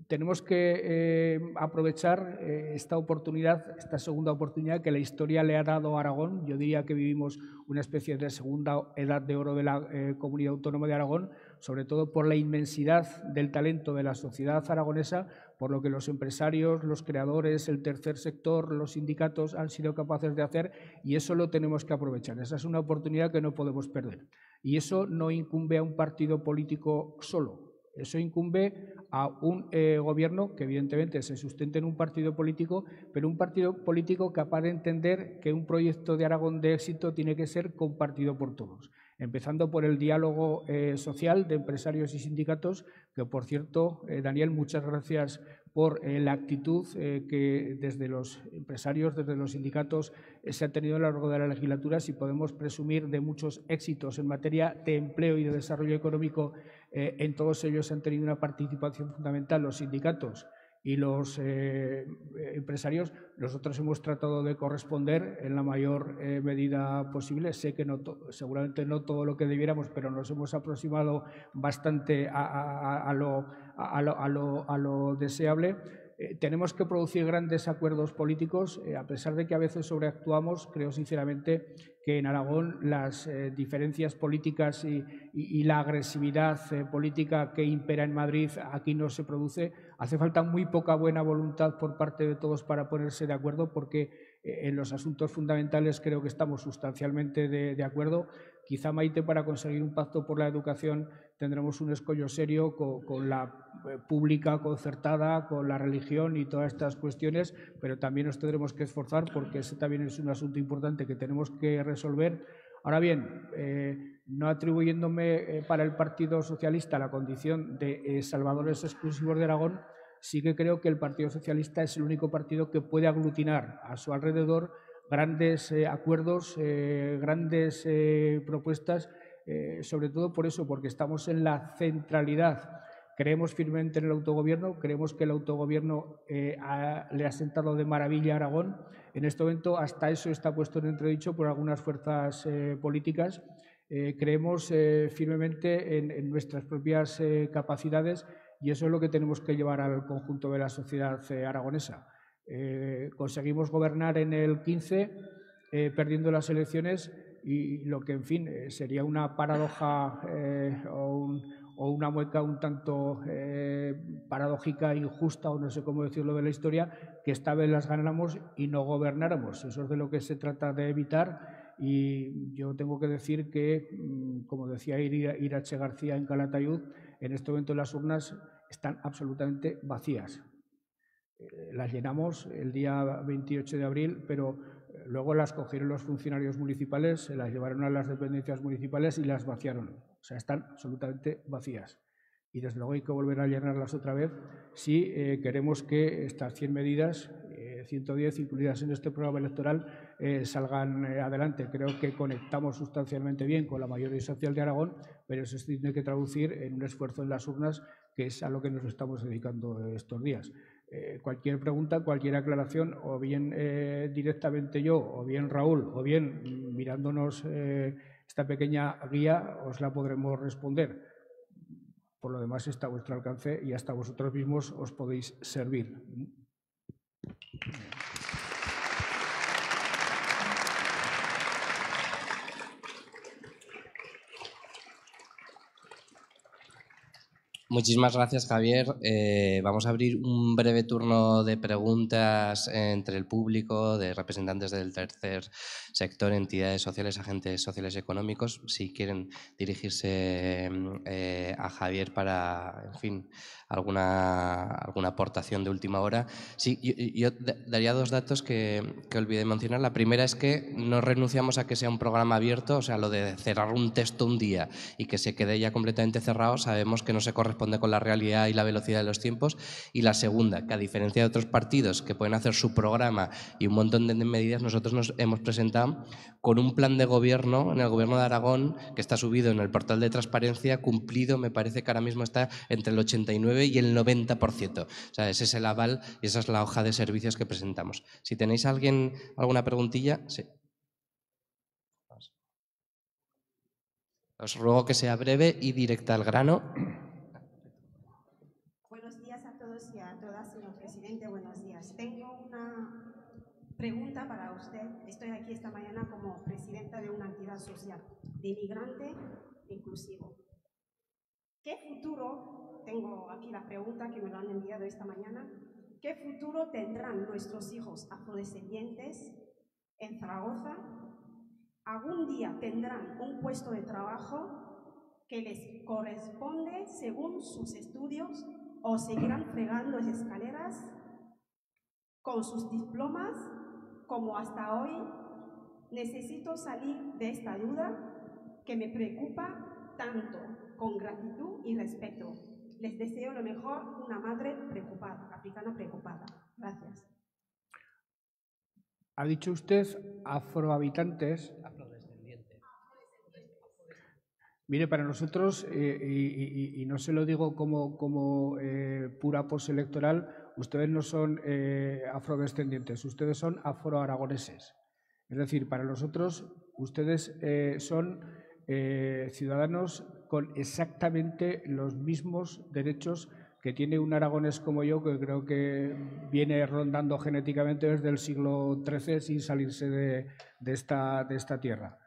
Tenemos que aprovechar esta oportunidad, esta segunda oportunidad que la historia le ha dado a Aragón. Yo diría que vivimos una especie de segunda edad de oro de la Comunidad Autónoma de Aragón, sobre todo por la inmensidad del talento de la sociedad aragonesa, por lo que los empresarios, los creadores, el tercer sector, los sindicatos han sido capaces de hacer, y eso lo tenemos que aprovechar. Esa es una oportunidad que no podemos perder. Y eso no incumbe a un partido político solo. Eso incumbe a un gobierno que evidentemente se sustente en un partido político, pero un partido político capaz de entender que un proyecto de Aragón de éxito tiene que ser compartido por todos, empezando por el diálogo social de empresarios y sindicatos, que por cierto, Daniel, muchas gracias por la actitud que desde los empresarios, desde los sindicatos se ha tenido a lo largo de la legislatura. Si podemos presumir de muchos éxitos en materia de empleo y de desarrollo económico, en todos ellos han tenido una participación fundamental los sindicatos y los empresarios. Nosotros hemos tratado de corresponder en la mayor medida posible. Sé que seguramente no todo lo que debiéramos, pero nos hemos aproximado bastante a lo deseable. Tenemos que producir grandes acuerdos políticos, a pesar de que a veces sobreactuamos. Creo sinceramente que en Aragón las diferencias políticas y la agresividad política que impera en Madrid aquí no se produce. Hace falta muy poca buena voluntad por parte de todos para ponerse de acuerdo, porque en los asuntos fundamentales creo que estamos sustancialmente de acuerdo. Quizá, Maite, para conseguir un pacto por la educación tendremos un escollo serio con la pública concertada, con la religión y todas estas cuestiones, pero también nos tendremos que esforzar porque ese también es un asunto importante que tenemos que resolver. Ahora bien, no atribuyéndome para el Partido Socialista la condición de salvadores exclusivos de Aragón, sí que creo que el Partido Socialista es el único partido que puede aglutinar a su alrededor grandes acuerdos, grandes propuestas, sobre todo por eso, porque estamos en la centralidad. Creemos firmemente en el autogobierno, creemos que el autogobierno le ha sentado de maravilla a Aragón. En este momento hasta eso está puesto en entredicho por algunas fuerzas políticas. Creemos firmemente en nuestras propias capacidades, y eso es lo que tenemos que llevar al conjunto de la sociedad aragonesa. Conseguimos gobernar en el 15, perdiendo las elecciones, y lo que, en fin, sería una paradoja o una mueca un tanto paradójica, injusta, o no sé cómo decirlo, de la historia, que esta vez las ganáramos y no gobernáramos. Eso es de lo que se trata de evitar. Y yo tengo que decir que, como decía Irache García en Calatayud, en este momento las urnas están absolutamente vacías. Las llenamos el día 28 de abril, pero luego las cogieron los funcionarios municipales, se las llevaron a las dependencias municipales y las vaciaron. O sea, están absolutamente vacías. Y desde luego hay que volver a llenarlas otra vez si queremos que estas 100 medidas, 110 incluidas en este programa electoral, salgan adelante. Creo que conectamos sustancialmente bien con la mayoría social de Aragón, pero eso se tiene que traducir en un esfuerzo en las urnas, que es a lo que nos estamos dedicando estos días. Cualquier pregunta, cualquier aclaración, o bien directamente yo, o bien Raúl, o bien mirándonos esta pequeña guía, os la podremos responder. Por lo demás está a vuestro alcance y hasta vosotros mismos os podéis servir. Muchísimas gracias, Javier. Vamos a abrir un breve turno de preguntas entre el público, de representantes del tercer sector, entidades sociales, agentes sociales y económicos. Si quieren dirigirse a Javier para, en fin, alguna aportación de última hora. Sí, yo daría dos datos que olvidé mencionar. La primera es que no renunciamos a que sea un programa abierto, o sea, lo de cerrar un texto un día y que se quede ya completamente cerrado, sabemos que no se corresponde con la realidad y la velocidad de los tiempos. Y la segunda, que a diferencia de otros partidos que pueden hacer su programa y un montón de medidas, nosotros nos hemos presentado con un plan de gobierno en el Gobierno de Aragón que está subido en el portal de transparencia, cumplido, me parece que ahora mismo está entre el 89 y el 90%. O sea, ese es el aval y esa es la hoja de servicios que presentamos. Si tenéis alguna preguntilla, sí. Os ruego que sea breve y directa al grano. Buenos días a todos y a todas, señor presidente. Buenos días. Tengo una pregunta para usted. Estoy aquí esta mañana como presidenta de una entidad social de inmigrante inclusivo. ¿Qué futuro, tengo aquí la pregunta que me lo han enviado esta mañana, qué futuro tendrán nuestros hijos afrodescendientes en Zaragoza? ¿Algún día tendrán un puesto de trabajo que les corresponde según sus estudios o seguirán fregando las escaleras con sus diplomas como hasta hoy? Necesito salir de esta duda que me preocupa tanto, con gratitud y respeto. Les deseo lo mejor, una madre preocupada, africana preocupada. Gracias. Ha dicho usted afrohabitantes. Mire, para nosotros, y no se lo digo como pura postelectoral, ustedes no son afrodescendientes, ustedes son afroaragoneses. Es decir, para nosotros, ustedes son ciudadanos con exactamente los mismos derechos que tiene un aragonés como yo, que creo que viene rondando genéticamente desde el siglo XIII sin salirse de esta tierra.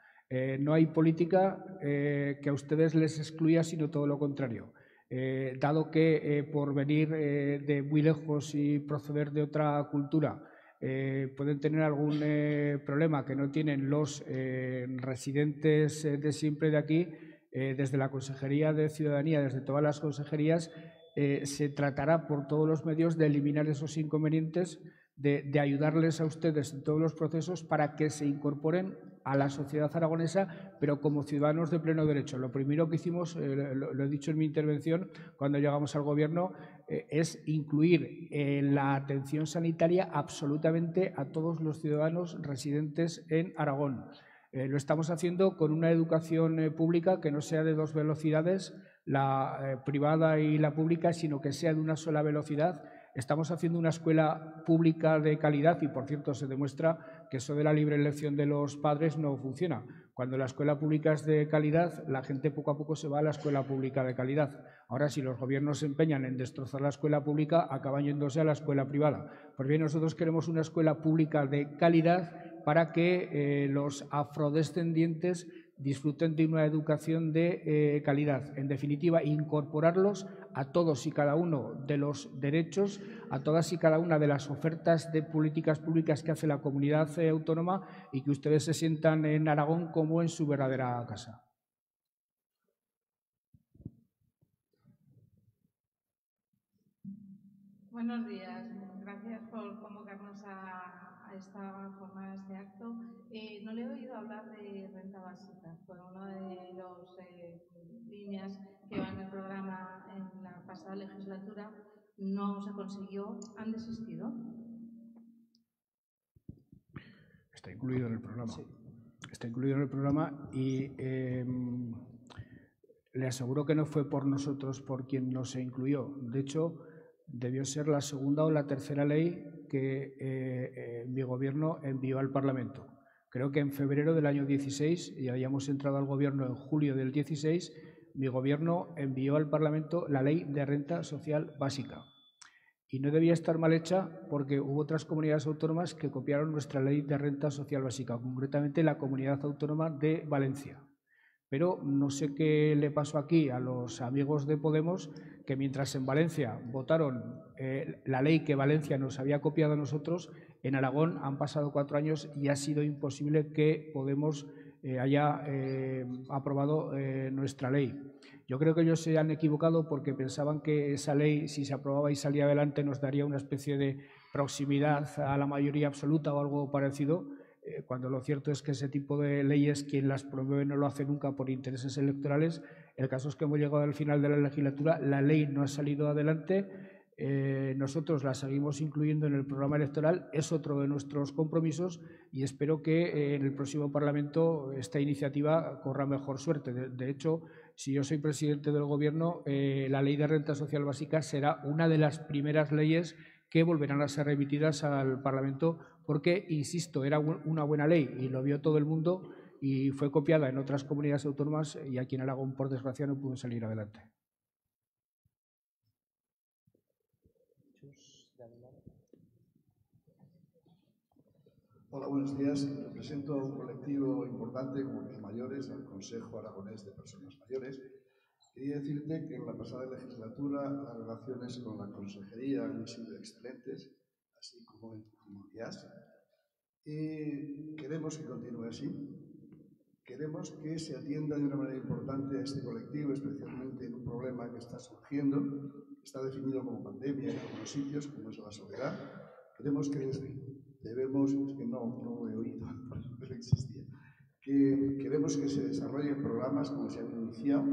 No hay política que a ustedes les excluya, sino todo lo contrario. Dado que por venir de muy lejos y proceder de otra cultura pueden tener algún problema que no tienen los residentes de siempre de aquí, desde la Consejería de Ciudadanía, desde todas las consejerías, se tratará por todos los medios de eliminar esos inconvenientes, de ayudarles a ustedes en todos los procesos para que se incorporen a la sociedad aragonesa, pero como ciudadanos de pleno derecho. Lo primero que hicimos, lo he dicho en mi intervención, cuando llegamos al Gobierno, es incluir en la atención sanitaria absolutamente a todos los ciudadanos residentes en Aragón. Lo estamos haciendo con una educación pública que no sea de dos velocidades, la privada y la pública, sino que sea de una sola velocidad. Estamos haciendo una escuela pública de calidad y, por cierto, se demuestra que eso de la libre elección de los padres no funciona. Cuando la escuela pública es de calidad, la gente poco a poco se va a la escuela pública de calidad. Ahora, si los gobiernos se empeñan en destrozar la escuela pública, acaban yéndose a la escuela privada. Pues bien, nosotros queremos una escuela pública de calidad para que los afrodescendientes disfruten de una educación de calidad. En definitiva, incorporarlos a todos y cada uno de los derechos, a todas y cada una de las ofertas de políticas públicas que hace la comunidad autónoma y que ustedes se sientan en Aragón como en su verdadera casa. Buenos días. Gracias por convocarnos a esta forma, a este acto. No le he oído hablar de renta básica. Fue una de las líneas que va en el programa en la pasada legislatura. No se consiguió. ¿Han desistido? Está incluido en el programa. Sí. Está incluido en el programa y le aseguro que no fue por nosotros por quien no se incluyó. De hecho, debió ser la segunda o la tercera ley que mi Gobierno envió al Parlamento. Creo que en febrero del año 16, y habíamos entrado al Gobierno en julio del 16, mi Gobierno envió al Parlamento la Ley de Renta Social Básica. Y no debía estar mal hecha porque hubo otras comunidades autónomas que copiaron nuestra Ley de Renta Social Básica, concretamente la Comunidad Autónoma de Valencia. Pero no sé qué le pasó aquí a los amigos de Podemos, que mientras en Valencia votaron la ley que Valencia nos había copiado a nosotros, en Aragón han pasado 4 años y ha sido imposible que Podemos haya aprobado nuestra ley. Yo creo que ellos se han equivocado porque pensaban que esa ley, si se aprobaba y salía adelante, nos daría una especie de proximidad a la mayoría absoluta o algo parecido, cuando lo cierto es que ese tipo de leyes, quien las promueve no lo hace nunca por intereses electorales. El caso es que hemos llegado al final de la legislatura, la ley no ha salido adelante, nosotros la seguimos incluyendo en el programa electoral, es otro de nuestros compromisos y espero que en el próximo Parlamento esta iniciativa corra mejor suerte. De hecho, si yo soy presidente del Gobierno, la Ley de Renta Social Básica será una de las primeras leyes que volverán a ser remitidas al Parlamento porque, insisto, era una buena ley y lo vio todo el mundo y fue copiada en otras comunidades autónomas y aquí en Aragón, por desgracia, no pudo salir adelante. Hola, buenos días. Represento a un colectivo importante como los mayores, al Consejo Aragonés de Personas Mayores. Quería decirte que en la pasada legislatura las relaciones con la consejería han sido excelentes, así como en IAS. Y queremos que continúe así. Queremos que se atienda de una manera importante a este colectivo, especialmente en un problema que está surgiendo, que está definido como pandemia en algunos sitios, como es la soledad. Queremos que debemos, es que no he oído, pero existía, que queremos que se desarrollen programas como se han iniciado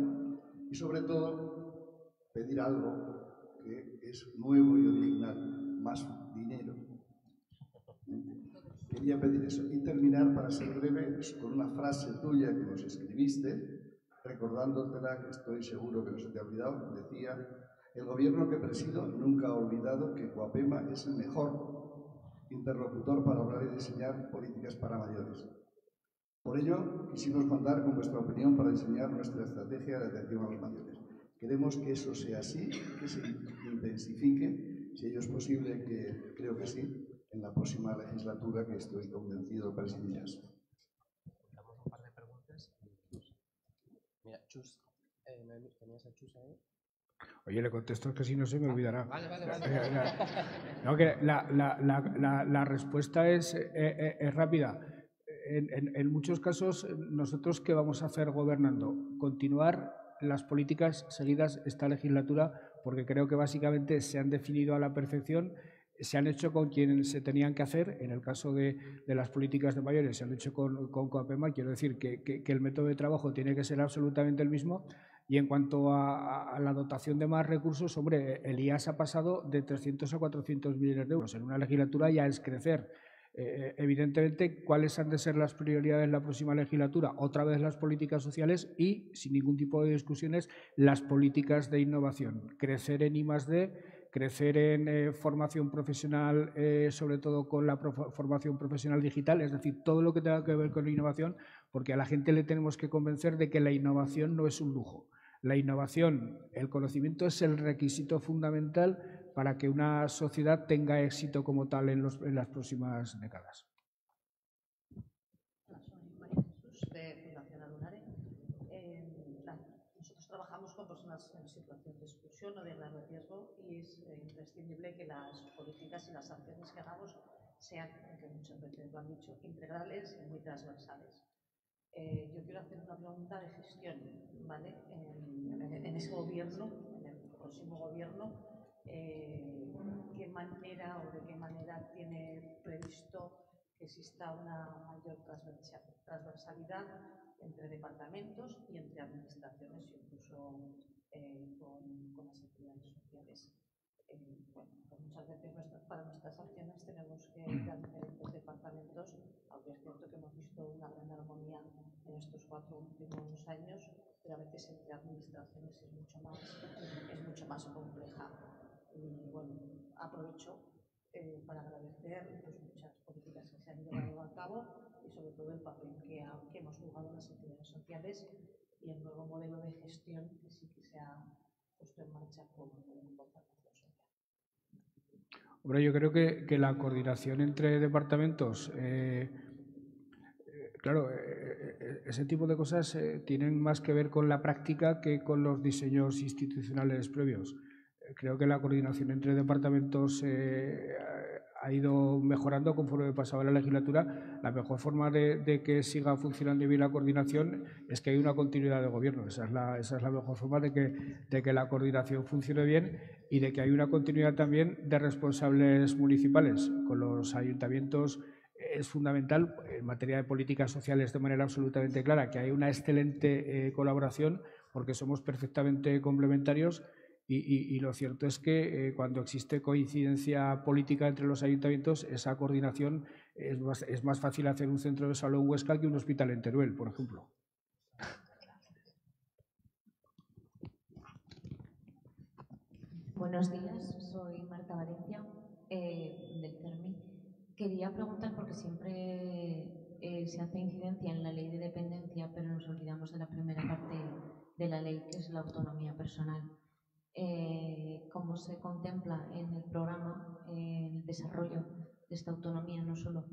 y sobre todo pedir algo que es nuevo y original, más dinero. Quería pedir eso y terminar, para ser breve, con una frase tuya que nos escribiste, recordándotela, que estoy seguro que no se te ha olvidado. Decía: el gobierno que presido nunca ha olvidado que Coapema es el mejor interlocutor para hablar y diseñar políticas para mayores. Por ello, quisimos contar con vuestra opinión para diseñar nuestra estrategia de atención a los mayores. Queremos que eso sea así, que se intensifique, si ello es posible, que creo que sí, en la próxima legislatura, que estoy convencido presidirás. Damos un par de preguntas. Mira, Chus, ¿tenías a Chus ahí? Oye, le contesto que si no se me olvidará. Vale. No, que la respuesta es rápida. En muchos casos, nosotros, ¿qué vamos a hacer gobernando? Continuar las políticas seguidas esta legislatura, porque creo que básicamente se han definido a la perfección, se han hecho con quien se tenían que hacer. En el caso de las políticas de mayores, se han hecho con Coapema. Quiero decir que el método de trabajo tiene que ser absolutamente el mismo. Y en cuanto a la dotación de más recursos, hombre, el IAS ha pasado de 300 a 400 millones de euros. En una legislatura ya es crecer. Evidentemente, ¿cuáles han de ser las prioridades en la próxima legislatura? Otra vez las políticas sociales y, sin ningún tipo de discusiones, las políticas de innovación. Crecer en I+D, crecer en formación profesional, sobre todo con la formación profesional digital, es decir, todo lo que tenga que ver con la innovación, porque a la gente le tenemos que convencer de que la innovación no es un lujo. La innovación, el conocimiento, es el requisito fundamental para que una sociedad tenga éxito como tal en las próximas décadas. Hola, soy María Jesús, de Fundación Alunare. Nosotros trabajamos con personas en situación de exclusión o de grave riesgo y es imprescindible que las políticas y las acciones que hagamos sean, que muchas veces lo han dicho, integrales y muy transversales. Yo quiero hacer una pregunta de gestión, ¿vale? En ese gobierno, en el próximo gobierno, ¿qué manera o de qué manera tiene previsto que exista una mayor transversalidad entre departamentos y entre administraciones, incluso con las entidades sociales? Bueno, pues muchas veces para nuestras acciones tenemos que ir a diferentes departamentos, aunque es cierto que hemos visto una gran armonía en estos 4 últimos años, pero a veces entre administraciones es mucho más compleja. Y bueno, aprovecho para agradecer pues, muchas políticas que se han llevado a cabo y sobre todo el papel que hemos jugado las entidades sociales y el nuevo modelo de gestión que sí que se ha puesto en marcha con Farmacia Social. Hombre, yo creo que la coordinación entre departamentos Claro, ese tipo de cosas tienen más que ver con la práctica que con los diseños institucionales previos. Creo que la coordinación entre departamentos ha ido mejorando conforme pasaba la legislatura. La mejor forma de que siga funcionando bien la coordinación es que haya una continuidad de gobierno. Esa es la mejor forma de que la coordinación funcione bien y de que haya una continuidad también de responsables municipales. Con los ayuntamientos es fundamental, en materia de políticas sociales de manera absolutamente clara, que haya una excelente colaboración porque somos perfectamente complementarios. Y lo cierto es que cuando existe coincidencia política entre los ayuntamientos, esa coordinación es más fácil hacer un centro de salud en Huesca que un hospital en Teruel, por ejemplo. Buenos días, soy Marta Valencia, del CERMI. Quería preguntar, porque siempre se hace incidencia en la ley de dependencia, pero nos olvidamos de la primera parte de la ley, que es la autonomía personal. ¿Cómo se contempla en el programa el desarrollo de esta autonomía, no solo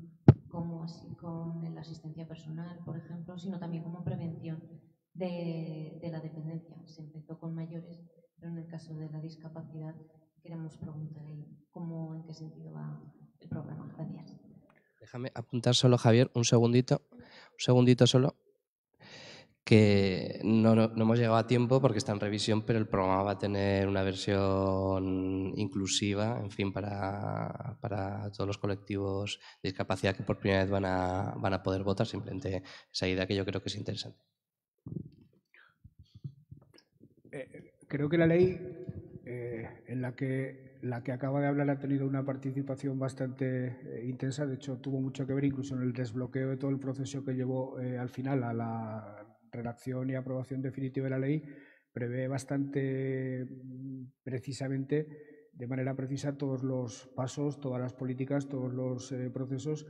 como así con la asistencia personal, por ejemplo, sino también como prevención de la dependencia? Se empezó con mayores, pero en el caso de la discapacidad queremos preguntar ahí cómo, en qué sentido va el programa. Gracias. Déjame apuntar solo, Javier, un segundito solo, que no hemos llegado a tiempo porque está en revisión, pero el programa va a tener una versión inclusiva, en fin, para todos los colectivos de discapacidad que por primera vez van a poder votar. Simplemente esa idea que yo creo que es interesante. Creo que la ley en la que acaba de hablar ha tenido una participación bastante intensa. De hecho, tuvo mucho que ver incluso en el desbloqueo de todo el proceso que llevó al final a la redacción y aprobación definitiva de la ley. Prevé bastante precisamente, de manera precisa, todos los pasos, todas las políticas, todos los procesos.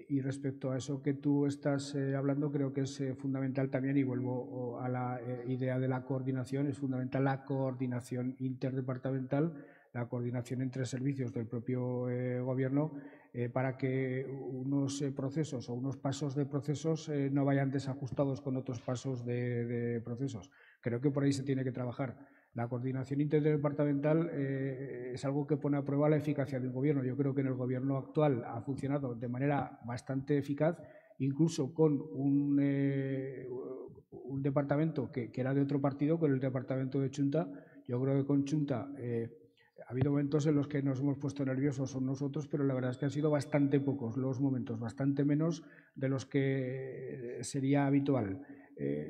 Y respecto a eso que tú estás hablando, creo que es fundamental también, y vuelvo a la idea de la coordinación, es fundamental la coordinación interdepartamental, la coordinación entre servicios del propio Gobierno, para que unos procesos o unos pasos de procesos no vayan desajustados con otros pasos de procesos. Creo que por ahí se tiene que trabajar. La coordinación interdepartamental es algo que pone a prueba la eficacia del Gobierno. Yo creo que en el Gobierno actual ha funcionado de manera bastante eficaz, incluso con un departamento que era de otro partido, con el departamento de Chunta. Yo creo que con Chunta ha habido momentos en los que nos hemos puesto nerviosos son nosotros, pero la verdad es que han sido bastante pocos los momentos, bastante menos de los que sería habitual.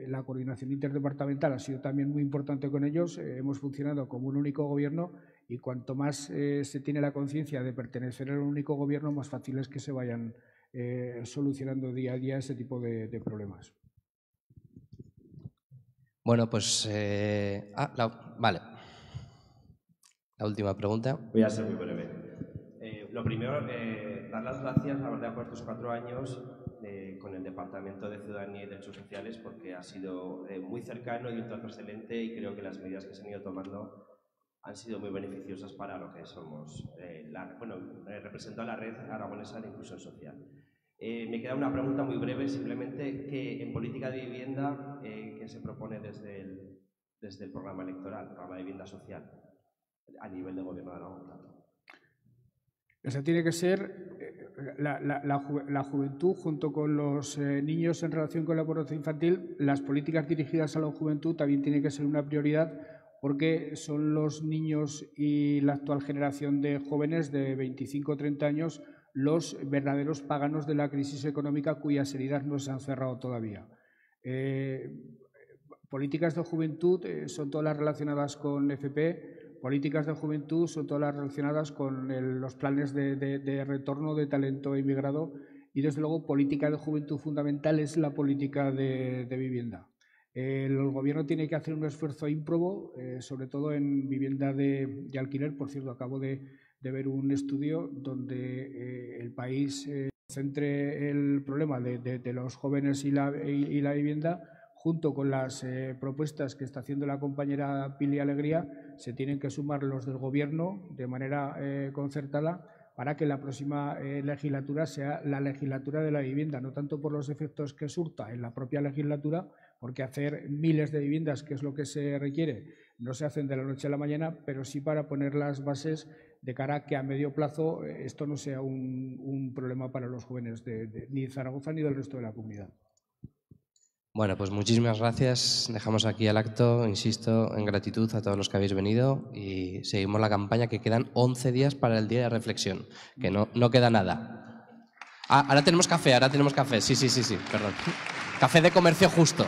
La coordinación interdepartamental ha sido también muy importante con ellos. Hemos funcionado como un único gobierno y cuanto más se tiene la conciencia de pertenecer a un único gobierno, más fácil es que se vayan solucionando día a día ese tipo de problemas. Bueno, pues… vale. La última pregunta. Voy a ser muy breve. Lo primero, dar las gracias, la verdad, por estos 4 años con el Departamento de Ciudadanía y Derechos Sociales, porque ha sido muy cercano y un trato excelente, y creo que las medidas que se han ido tomando han sido muy beneficiosas para lo que somos, represento a la Red Aragonesa de Inclusión Social. Me queda una pregunta muy breve, simplemente, que en política de vivienda, ¿qué se propone desde el programa electoral, programa de vivienda social, a nivel de Gobierno de Aragón? Esa tiene que ser la juventud, junto con los niños en relación con la pobreza infantil. Las políticas dirigidas a la juventud también tienen que ser una prioridad, porque son los niños y la actual generación de jóvenes de 25 o 30 años los verdaderos paganos de la crisis económica, cuyas heridas no se han cerrado todavía. Políticas de juventud son todas las relacionadas con FP. Políticas de juventud son todas las relacionadas con los planes de retorno de talento inmigrado, y, desde luego, política de juventud fundamental es la política de vivienda. El Gobierno tiene que hacer un esfuerzo ímprobo, sobre todo en vivienda de alquiler. Por cierto, acabo de ver un estudio donde el país centre el problema de los jóvenes y la vivienda, junto con las propuestas que está haciendo la compañera Pili Alegría. Se tienen que sumar los del Gobierno de manera concertada para que la próxima legislatura sea la legislatura de la vivienda, no tanto por los efectos que surta en la propia legislatura, porque hacer miles de viviendas, que es lo que se requiere, no se hacen de la noche a la mañana, pero sí para poner las bases de cara a que a medio plazo esto no sea un problema para los jóvenes ni de Zaragoza ni del resto de la comunidad. Bueno, pues muchísimas gracias. Dejamos aquí el acto, insisto, en gratitud a todos los que habéis venido y seguimos la campaña, que quedan 11 días para el día de reflexión, que no queda nada. Ah, ahora tenemos café, sí, perdón. Café de comercio justo.